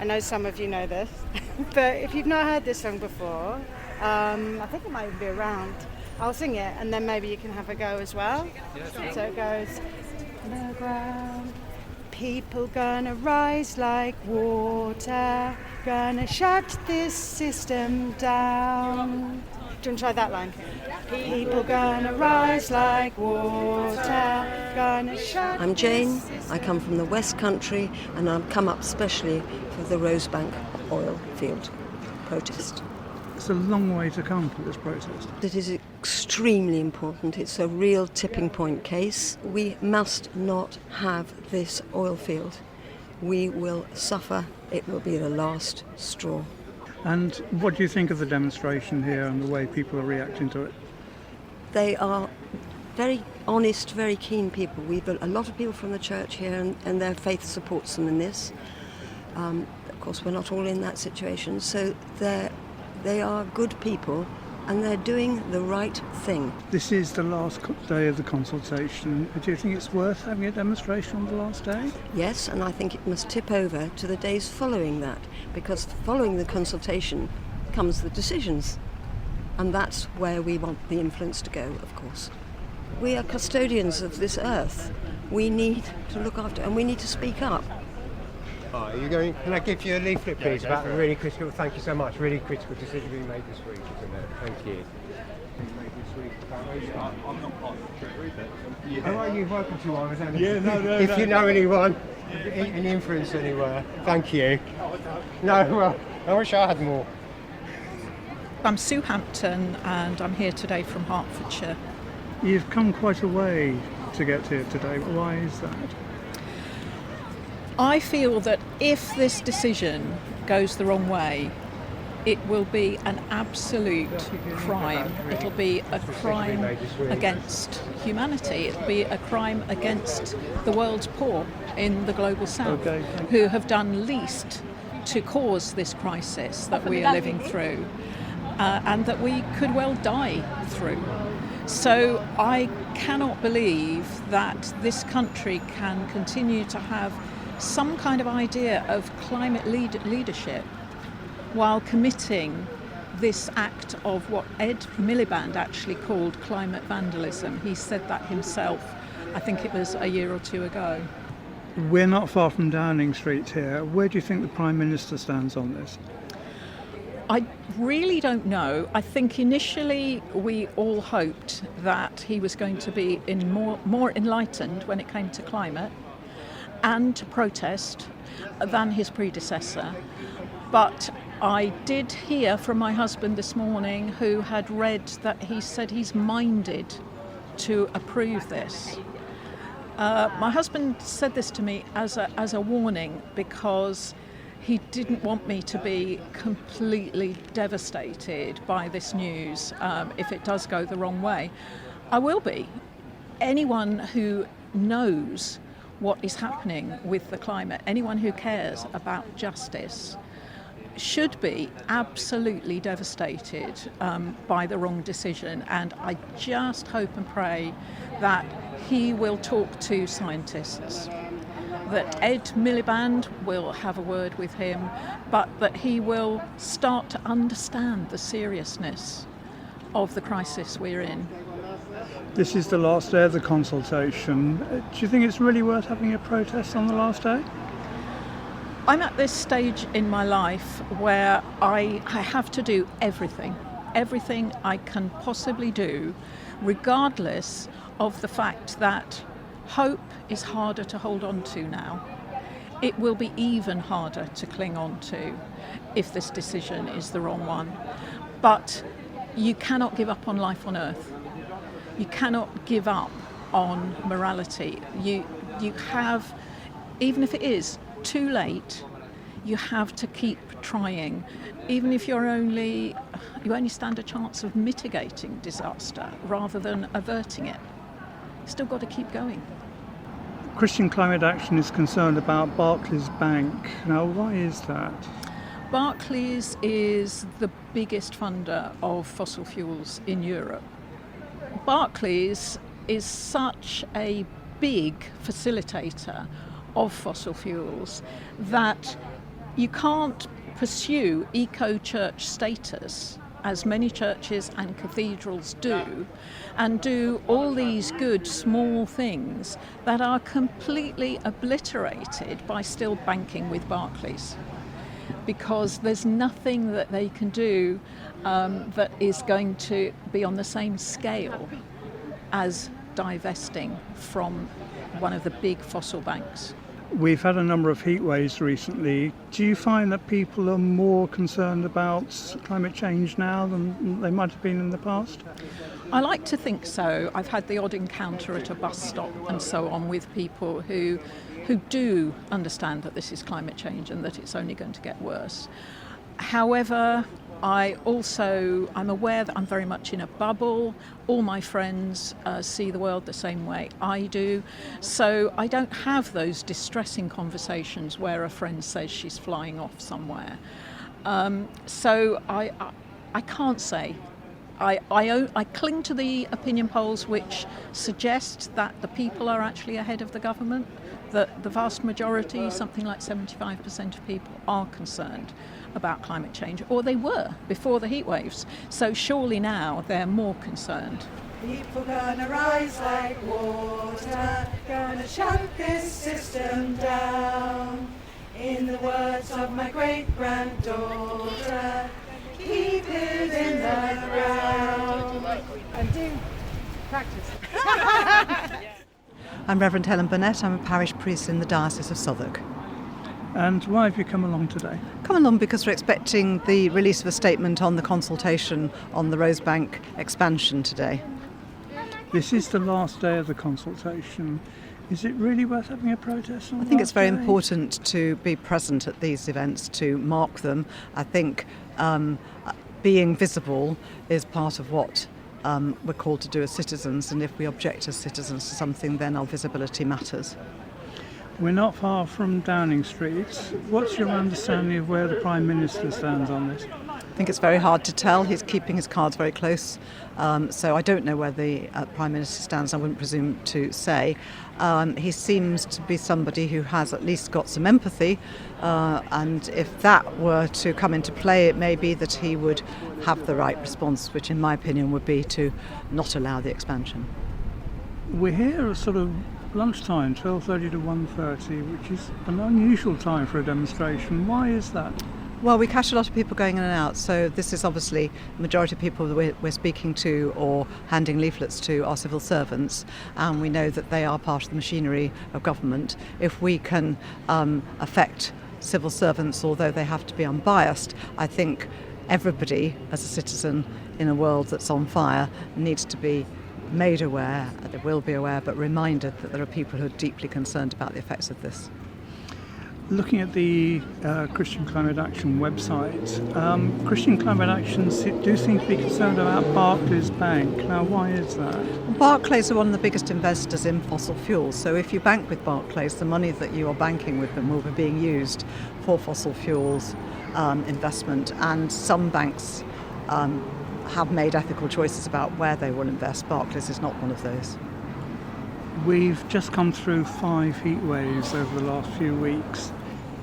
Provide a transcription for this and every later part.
know some of you know this, but if you've not heard this song before, I think it might even be around. I'll sing it and then maybe you can have a go as well. So it goes, the ground, people gonna rise like water, gonna shut this system down. Do you want to try that line? People gonna rise like water, gonna shut. I'm Jane, I come from the West Country and I've come up specially for the Rosebank oil field protest. It's a long way to come for this protest. It is extremely important. It's a real tipping point case. We must not have this oil field. We will suffer. It will be the last straw. And what do you think of the demonstration here and the way people are reacting to it? They are very honest, very keen people. We've a lot of people from the church here and their faith supports them in this. Of course, we're not all in that situation. So they are good people and they're doing the right thing. This is the last day of the consultation. Do you think it's worth having a demonstration on the last day? Yes, and I think it must tip over to the days following that, because following the consultation comes the decisions. And that's where we want the influence to go, of course. We are custodians of this earth. We need to look after, and we need to speak up. Are you going? Can I give you a leaflet, please, about the really critical? Thank you so much. Really critical decision being made this week, isn't it? Thank you. I'm not part of the jury, but How are you? Welcome to one. no. If you know anyone, any influence anywhere, thank you. No, well, I wish I had more. I'm Sue Hampton and I'm here today from Hertfordshire. You've come quite a way to get here today. Why is that? I feel that if this decision goes the wrong way, it will be an absolute crime. It'll be a crime against humanity. It'll be a crime against the world's poor in the global south, who have done least to cause this crisis that we are living through and that we could well die through. So I cannot believe that this country can continue to have some kind of idea of climate leadership while committing this act of what Ed Miliband actually called climate vandalism. He said that himself, I think it was a year or two ago. We're not far from Downing Street here. Where do you think the Prime Minister stands on this? I really don't know. I think initially we all hoped that he was going to be more enlightened when it came to climate and to protest than his predecessor. But I did hear from my husband this morning, who had read that he said he's minded to approve this. My husband said this to me as a warning, because he didn't want me to be completely devastated by this news if it does go the wrong way. I will be. Anyone who knows what is happening with the climate, anyone who cares about justice, should be absolutely devastated by the wrong decision. And I just hope and pray that he will talk to scientists, that Ed Miliband will have a word with him, but that he will start to understand the seriousness of the crisis we're in. This is the last day of the consultation. Do you think it's really worth having a protest on the last day? I'm at this stage in my life where I have to do everything I can possibly do, regardless of the fact that hope is harder to hold on to now. It will be even harder to cling on to if this decision is the wrong one. But you cannot give up on life on earth. You cannot give up on morality. You have, even if it is too late, you have to keep trying. Even if you only stand a chance of mitigating disaster rather than averting it. You've still got to keep going. Christian Climate Action is concerned about Barclays Bank. Now, why is that? Barclays is the biggest funder of fossil fuels in Europe. Barclays is such a big facilitator of fossil fuels that you can't pursue eco-church status, as many churches and cathedrals do, and do all these good small things that are completely obliterated by still banking with Barclays. Because there's nothing that they can do that is going to be on the same scale as divesting from one of the big fossil banks. We've had a number of heat waves recently. Do you find that people are more concerned about climate change now than they might have been in the past? I like to think so. I've had the odd encounter at a bus stop and so on with people who do understand that this is climate change and that it's only going to get worse. However, I'm aware that I'm very much in a bubble. All my friends see the world the same way I do. So I don't have those distressing conversations where a friend says she's flying off somewhere. So I can't say. I cling to the opinion polls which suggest that the people are actually ahead of the government, that the vast majority, something like 75% of people, are concerned about climate change, or they were before the heat waves. So surely now they're more concerned. People gonna rise like water, gonna shut this system down. In the words of my great-granddaughter, keep it in the ground. And do practice. I'm Reverend Helen Burnett. I'm a parish priest in the Diocese of Southwark. And why have you come along today? Come along because we're expecting the release of a statement on the consultation on the Rosebank expansion today. This is the last day of the consultation. Is it really worth having a protest on I the think it's last very day? important to be present at these events, to mark them. I think being visible is part of what we're called to do as citizens, and if we object as citizens to something, then our visibility matters. We're not far from Downing Street. What's your understanding of where the Prime Minister stands on this? I think it's very hard to tell. He's keeping his cards very close. So I don't know where the Prime Minister stands. I wouldn't presume to say. He seems to be somebody who has at least got some empathy. And if that were to come into play, it may be that he would have the right response, which in my opinion would be to not allow the expansion. We're here at sort of lunchtime, 12:30 to 1:30, which is an unusual time for a demonstration. Why is that? Well, we catch a lot of people going in and out, so this is obviously the majority of people that we're speaking to or handing leaflets to are civil servants, and we know that they are part of the machinery of government. If we can affect civil servants, although they have to be unbiased, I think everybody as a citizen in a world that's on fire needs to be made aware, they will be aware, but reminded that there are people who are deeply concerned about the effects of this. Looking at the Christian Climate Action website, Christian Climate Action do seem to be concerned about Barclays Bank. Now, why is that? Barclays are one of the biggest investors in fossil fuels, so if you bank with Barclays, the money that you are banking with them will be being used for fossil fuels investment, and some banks have made ethical choices about where they will invest. Barclays is not one of those. We've just come through 5 heat waves over the last few weeks.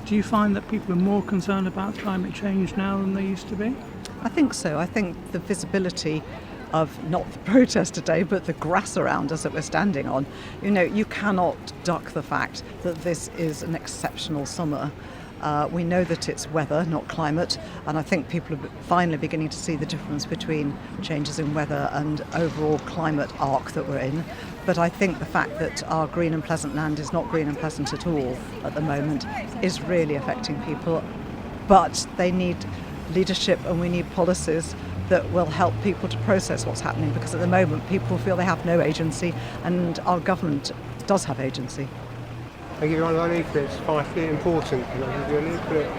Do you find that people are more concerned about climate change now than they used to be? I think so. I think the visibility of not the protest today, but the grass around us that we're standing on, you cannot duck the fact that this is an exceptional summer. We know that it's weather, not climate, and I think people are finally beginning to see the difference between changes in weather and overall climate arc that we're in. But I think the fact that our green and pleasant land is not green and pleasant at all at the moment is really affecting people. But they need leadership, and we need policies that will help people to process what's happening, because at the moment people feel they have no agency, and our government does have agency. Thank you. One of our leaflets, vitally important. Can I give you a leaflet?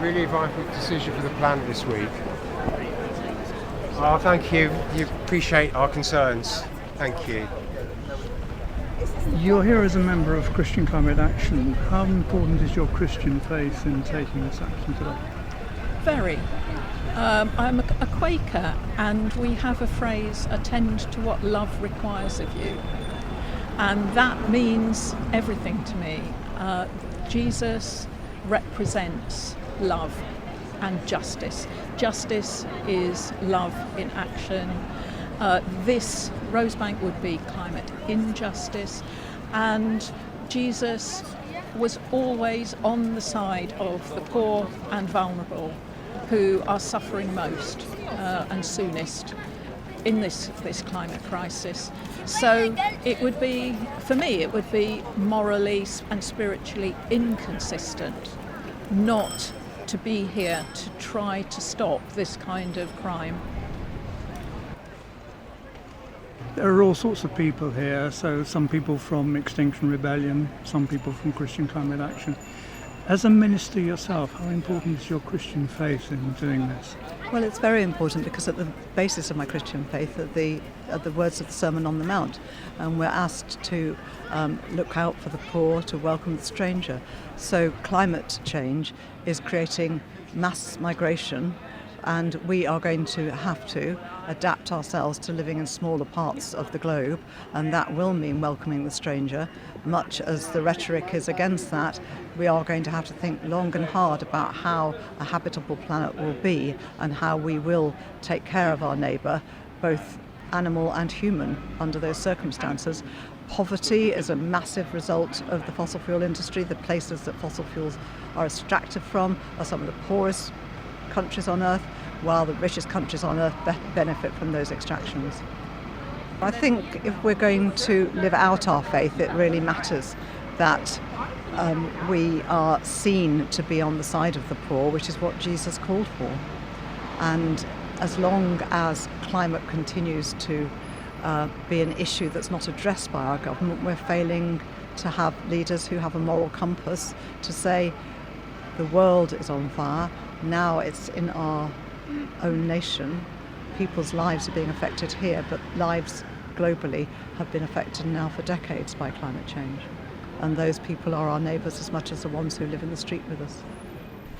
Really vital decision for the planet this week. Oh, thank you. You appreciate our concerns. Thank you. You're here as a member of Christian Climate Action. How important is your Christian faith in taking this action today? Very. I'm a Quaker, and we have a phrase, attend to what love requires of you. And that means everything to me. Jesus represents love and justice. Justice is love in action. This Rosebank would be climate injustice, and Jesus was always on the side of the poor and vulnerable who are suffering most and soonest in this climate crisis. So it would be, for me, it would be morally and spiritually inconsistent not to be here to try to stop this kind of crime. There are all sorts of people here, so some people from Extinction Rebellion, some people from Christian Climate Action. As a minister yourself, how important is your Christian faith in doing this? Well, it's very important because at the basis of my Christian faith are the words of the Sermon on the Mount, and we're asked to look out for the poor, to welcome the stranger. So climate change is creating mass migration, and we are going to have to adapt ourselves to living in smaller parts of the globe, and that will mean welcoming the stranger. Much as the rhetoric is against that, we are going to have to think long and hard about how a habitable planet will be and how we will take care of our neighbour, both animal and human, under those circumstances. Poverty is a massive result of the fossil fuel industry. The places that fossil fuels are extracted from are some of the poorest countries on Earth, while the richest countries on Earth benefit from those extractions. I think if we're going to live out our faith, it really matters that we are seen to be on the side of the poor, which is what Jesus called for. And as long as climate continues to be an issue that's not addressed by our government, we're failing to have leaders who have a moral compass to say the world is on fire, now it's in our own nation. People's lives are being affected here, but lives globally have been affected now for decades by climate change. And those people are our neighbours as much as the ones who live in the street with us.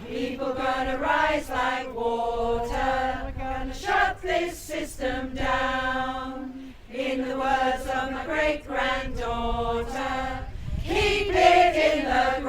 People gonna rise like water, we're gonna shut this system down. In the words of my great-granddaughter, keep it in the